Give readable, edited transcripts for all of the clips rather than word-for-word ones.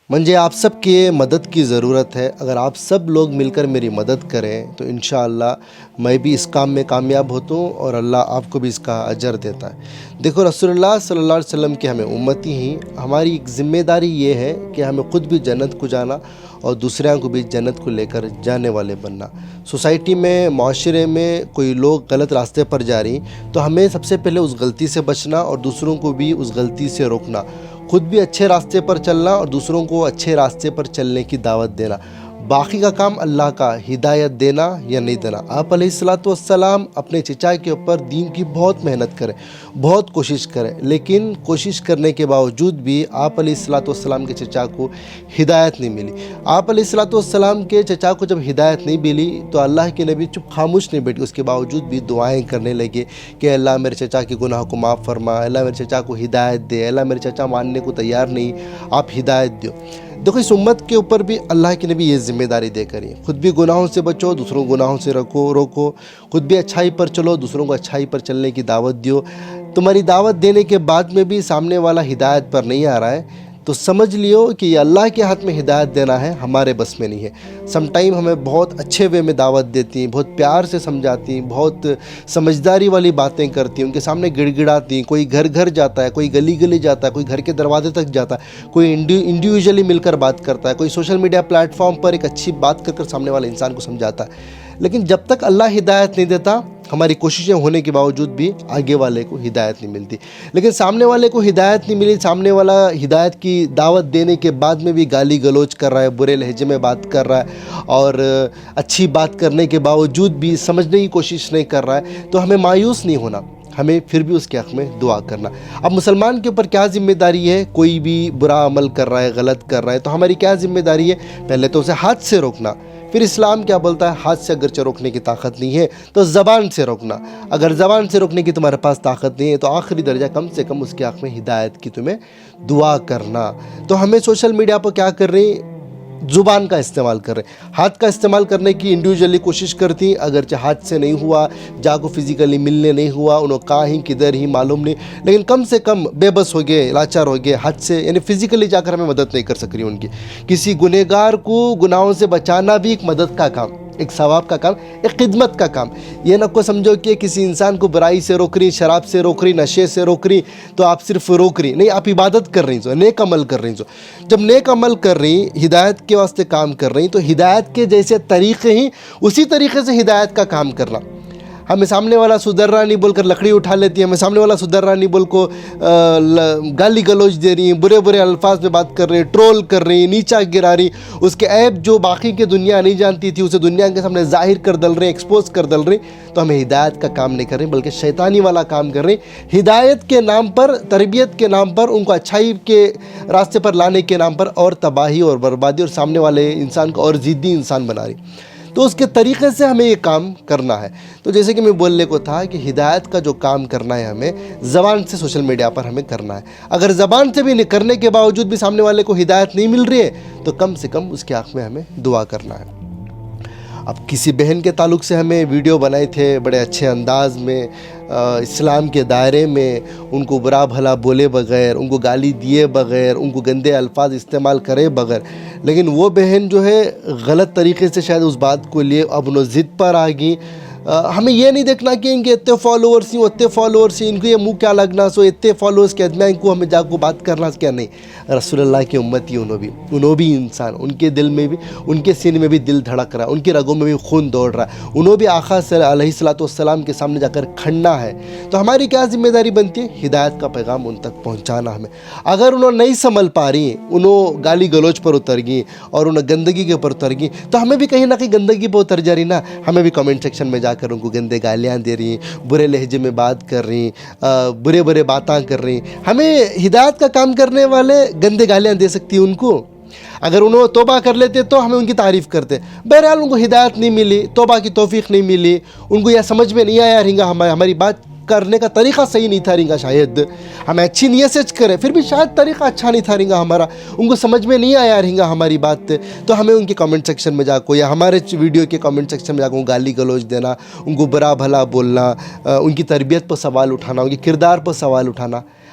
منجھے آپ سب کی مدد کی ضرورت ہے. اگر آپ سب لوگ مل کر میری مدد کریں تو انشاءاللہ میں بھی اس کام میں کامیاب ہوتا ہوں اور اللہ آپ کو بھی اس کا اجر دیتا ہے. دیکھو رسول اللہ صلی اللہ علیہ وسلم کے ہمیں امتی ہیں. ہماری ایک ذمہ داری یہ ہے کہ ہمیں خود بھی جنت کو جانا اور دوسروں کو بھی جنت کو لے کر جانے والے بننا. سوسائٹی میں، معاشرے میں کوئی لوگ غلط راستے پر جا رہی ہیں تو ہمیں سب سے پہلے اس غلطی سے بچنا اور دوسروں کو بھی اس غلطی سے روکنا. خود بھی اچھے راستے پر چلنا اور دوسروں کو اچھے راستے پر چلنے کی دعوت دینا. باقی کا کام اللہ کا، ہدایت دینا یا نہیں دینا. آپ علیہ السلام اپنے چچا کے اوپر دین کی بہت محنت کریں، بہت کوشش کریں، لیکن کوشش کرنے کے باوجود بھی آپ علیہ السلام کے چچا کو ہدایت نہیں ملی. آپ علیہ السلام کے چچا کو جب ہدایت نہیں ملی تو اللہ کے نبی چپ خاموش نہیں بیٹھے. اس کے باوجود بھی دعائیں کرنے لگے کہ اللہ میرے چچا کے گناہ کو معاف فرما، اللہ میرے چچا کو ہدایت دے، اللہ میرے چچا ماننے کو تیار نہیں، آپ ہدایت دو. دیکھو اس امت کے اوپر بھی اللہ کے نبی یہ ذمہ داری دے کر خود بھی گناہوں سے بچو، دوسروں گناہوں سے روکو. خود بھی اچھائی پر چلو، دوسروں کو اچھائی پر چلنے کی دعوت دیو. تمہاری دعوت دینے کے بعد میں بھی سامنے والا ہدایت پر نہیں آ رہا ہے تو سمجھ لیو کہ یہ اللہ کے ہاتھ میں ہدایت دینا ہے، ہمارے بس میں نہیں ہے. سم ٹائم ہمیں بہت اچھے وے میں دعوت دیتی ہیں، بہت پیار سے سمجھاتی ہیں، بہت سمجھداری والی باتیں کرتی ہیں، ان کے سامنے گڑ گڑاتی ہیں. کوئی گھر گھر جاتا ہے، کوئی گلی گلی جاتا ہے، کوئی گھر کے دروازے تک جاتا ہے، کوئی انڈیویجولی مل کر بات کرتا ہے، کوئی سوشل میڈیا پلیٹ فارم پر ایک اچھی بات کر سامنے والے انسان کو سمجھاتا ہے. لیکن جب تک اللہ ہدایت نہیں دیتا، ہماری کوششیں ہونے کے باوجود بھی آگے والے کو ہدایت نہیں ملتی. لیکن سامنے والے کو ہدایت نہیں ملی، سامنے والا ہدایت کی دعوت دینے کے بعد میں بھی گالی گلوچ کر رہا ہے، برے لہجے میں بات کر رہا ہے اور اچھی بات کرنے کے باوجود بھی سمجھنے کی کوشش نہیں کر رہا ہے، تو ہمیں مایوس نہیں ہونا، ہمیں پھر بھی اس کے حق میں دعا کرنا. اب مسلمان کے اوپر کیا ذمہ داری ہے؟ کوئی بھی برا عمل کر رہا ہے، غلط کر رہا ہے تو ہماری کیا ذمہ داری ہے؟ پہلے تو اسے ہاتھ سے روکنا. پھر اسلام کیا بولتا ہے؟ ہاتھ سے اگرچہ روکنے کی طاقت نہیں ہے تو زبان سے روکنا. اگر زبان سے روکنے کی تمہارے پاس طاقت نہیں ہے تو آخری درجہ کم سے کم اس کے حق میں ہدایت کی تمہیں دعا کرنا. تو ہمیں سوشل میڈیا پر کیا کر رہے ہیں؟ زبان کا استعمال کر رہے ہیں. ہاتھ کا استعمال کرنے کی انڈیویجولی کوشش کرتی ہیں، اگرچہ ہاتھ سے نہیں ہوا، جا کو فزیکلی ملنے نہیں ہوا، انہوں کہاں ہی کدھر ہی معلوم نہیں، لیکن کم سے کم بے بس ہو گئے، لاچار ہو گئے، ہاتھ سے یعنی فزیکلی جا کر ہمیں مدد نہیں کر سک رہی ان کی. کسی گنہگار کو گناہوں سے بچانا بھی ایک مدد کا کام، ایک ثواب کا کام، ایک خدمت کا کام. یہ نہ کو سمجھو کہ کسی انسان کو برائی سے روک رہی، شراب سے روک رہی، نشے سے روک رہی تو آپ صرف روک رہی نہیں، آپ عبادت کر رہی، نیک عمل کر رہی. جب نیک عمل کر رہی، ہدایت کے واسطے کام کر رہی تو ہدایت کے جیسے طریقے ہی اسی طریقے سے ہدایت کا کام کرنا. ہمیں سامنے والا سدھر رہا نہیں بول کر لکڑی اٹھا لیتی ہے، ہمیں سامنے والا سدھر رہا نہیں بول کو گالی گلوچ دے رہی ہیں، برے برے الفاظ میں بات کر رہی ہیں، ٹرول کر رہی ہیں، نیچا گرا رہی، اس کے عیب جو باقی کے دنیا نہیں جانتی تھی اسے دنیا کے سامنے ظاہر کر ڈل رہے ہیں، ایکسپوز کر ڈل رہے ہیں. تو ہمیں ہدایت کا کام نہیں کر رہے بلکہ شیطانی والا کام کر رہے ہیں. ہدایت کے نام پر، تربیت کے نام پر، ان کو اچھائی کے راستے پر لانے کے نام پر اور تباہی اور بربادی اور سامنے والے انسان کو اور ضدی انسان بنا رہی. تو اس کے طریقے سے ہمیں یہ کام کرنا ہے. تو جیسے کہ میں بولنے کو تھا کہ ہدایت کا جو کام کرنا ہے ہمیں زبان سے سوشل میڈیا پر ہمیں کرنا ہے. اگر زبان سے بھی کرنے کے باوجود بھی سامنے والے کو ہدایت نہیں مل رہی ہے تو کم سے کم اس کے حق میں ہمیں دعا کرنا ہے. اب کسی بہن کے تعلق سے ہمیں ویڈیو بنائے تھے بڑے اچھے انداز میں، اسلام کے دائرے میں، ان کو برا بھلا بولے بغیر، ان کو گالی دیے بغیر، ان کو گندے الفاظ استعمال کرے بغیر، لیکن وہ بہن جو ہے غلط طریقے سے شاید اس بات کو لیے اب انہوں ضد پر آ گئی. ہمیں یہ نہیں دیکھنا کہ ان کے اتنے فالوورس ہیں، اتنے فالوورس ہیں، ان کو یہ منہ کیا لگنا سو اتنے فالوورس کے ادمیان کو ہمیں جا کو بات کرنا کیا نہیں. رسول اللہ کی امتی انہوں بھی انسان، ان کے دل میں بھی، ان کے سینے میں بھی دل دھڑک رہا ہے، ان کی رگوں میں بھی خون دوڑ رہا ہے، انہوں بھی آقا صلی اللہ علیہ السلام کے سامنے جا کر کھڑنا ہے. تو ہماری کیا ذمہ داری بنتی ہے؟ ہدایت کا پیغام ان تک پہنچانا ہمیں. اگر انہوں نہیں سنبھل پا رہی، انہوں گالی گلوچ پر اتر گئی اور انہوں گندگی کے اوپر اتر گئی تو ہمیں بھی کہیں نہ کہیں گندگی پر اتر جا رہی نا. ہمیں بھی کمنٹ سیکشن میں جا کر ان کو گندے گالیاں دے رہی ہیں، برے لہجے میں بات کر رہی ہیں، برے برے باتاں کر رہی ہیں. ہمیں ہدایت کا کام کرنے والے گندے گالیاں دے سکتی ہیں ان کو. اگر انہوں توبہ کر لیتے تو ہمیں ان کی تعریف کرتے. بہرحال ان کو ہدایت نہیں ملی، توبہ کی توفیق نہیں ملی، ان کو یہ سمجھ میں نہیں آیا رہنگا ہماری بات کرنے کا طریقہ صحیح نہیں تھا رہنگا، شاید ہمیں اچھی نیت سے کرے پھر بھی شاید طریقہ اچھا نہیں تھا رہنگا ہمارا، ان کو سمجھ میں نہیں آیا رہنگا ہماری بات. تو ہمیں ان کے کمنٹ سیکشن میں جا کو یا ہمارے ویڈیو کے کمنٹ سیکشن میں جا کو گالی گلوچ دینا، ان کو برا بھلا بولنا، ان کی تربیت پر سوال اٹھانا، ان کے کردار پر سوال اٹھانا.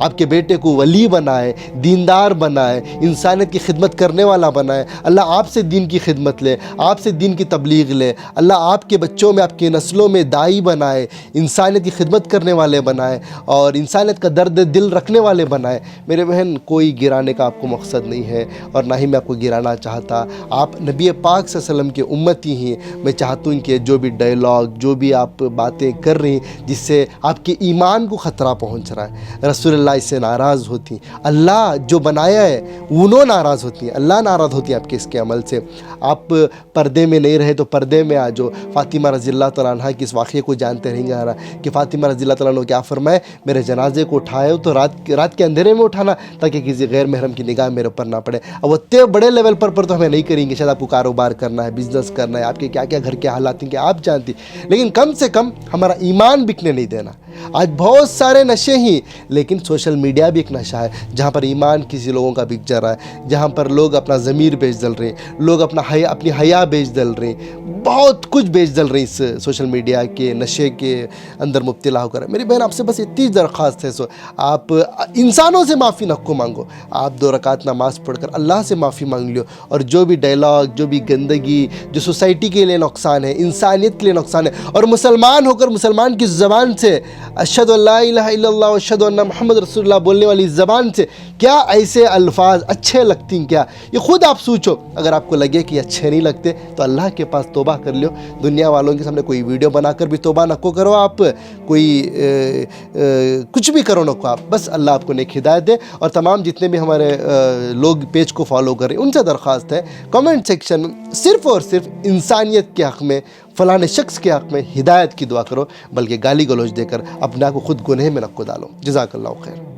آپ کے بیٹے کو ولی بنائے, دیندار بنائے, انسانیت کی خدمت کرنے والا بنائے. اللہ آپ سے دین کی خدمت لے, آپ سے دین کی تبلیغ لے. اللہ آپ کے بچوں میں, آپ کی نسلوں میں داعی بنائے, انسانیت کی خدمت کرنے والے بنائے اور انسانیت کا درد دل رکھنے والے بنائے. میرے بہن, کوئی گرانے کا آپ کو مقصد نہیں ہے اور نہ ہی میں آپ کو گرانا چاہتا. آپ نبی پاک صلی اللہ علیہ وسلم کے امتی ہیں. میں چاہتا ہوں کہ جو بھی ڈائلاگ, جو بھی آپ باتیں کر رہی ہیں جس سے آپ کے ایمان کو خطرہ پہنچ رہا ہے, رسول اللہ اس سے ناراض ہوتی ہیں. اللہ جو بنایا ہے انہوں ناراض ہوتی ہیں, اللہ ناراض ہوتی ہے آپ کے اس کے عمل سے. آپ پردے میں نہیں رہے تو پردے میں آ جاؤ. فاطمہ رضی اللہ تعالیٰ عنہ کی اس واقعے کو جانتے رہیں گے کہ فاطمہ رضی اللہ تعالیٰ عنہ کیا فرمائے, میرے جنازے کو اٹھائے تو رات کے اندھیرے میں اٹھانا تاکہ کسی غیر محرم کی نگاہ میرے اوپر نہ پڑے. اب اتنے بڑے لیول پر تو ہمیں نہیں کریں گے, شاید آپ کو کاروبار کرنا ہے, بزنس کرنا ہے, آپ کے کیا کیا گھر کے حالات ہیں کہ آپ جانتی, لیکن کم سے کم ہمارا ایمان بکنے نہیں دینا. آج بہت سارے نشے ہی, لیکن سوشل میڈیا بھی ایک نشہ ہے جہاں پر ایمان کسی لوگوں کا بک جا رہا ہے, جہاں پر لوگ اپنا ضمیر بیچ ڈل رہے ہیں, لوگ اپنی حیا بیچ ڈل رہے ہیں, بہت کچھ بیچ ڈل رہے ہیں اس سوشل میڈیا کے نشے کے اندر مبتلا ہو کر. میری بہن, آپ سے بس اتنی درخواست ہے, آپ انسانوں سے معافی نہ کو مانگو, آپ 2 رکعت نماز پڑھ کر اللہ سے معافی مانگ لو. اور جو بھی ڈائلاگ, جو بھی گندگی جو سوسائٹی کے لیے نقصان ہے, انسانیت کے لیے نقصان ہے, اور مسلمان ہو کر مسلمان کی زبان سے اشہد ان لا الہ الا اللہ و اشہد ان محمد رسول اللہ بولنے والی زبان سے کیا ایسے الفاظ اچھے لگتی ہیں کیا؟ یہ خود آپ سوچو. اگر آپ کو لگے کہ اچھے نہیں لگتے تو اللہ کے پاس توبہ کر لو. دنیا والوں کے سامنے کوئی ویڈیو بنا کر بھی توبہ نہ کو کرو, آپ کوئی کچھ بھی کرو نہ کو, آپ بس اللہ آپ کو نیک ہدایت دے. اور تمام جتنے بھی ہمارے لوگ پیج کو فالو کر رہے ہیں ان سے درخواست ہے, کمنٹ سیکشن میں صرف اور صرف انسانیت کے حق میں, فلاں شخص کے حق میں ہدایت کی دعا کرو, بلکہ گالی گلوچ دے کر اپنے آپ کو خود گناہ میں نہ کو ڈالو. جزاک اللہ خیر.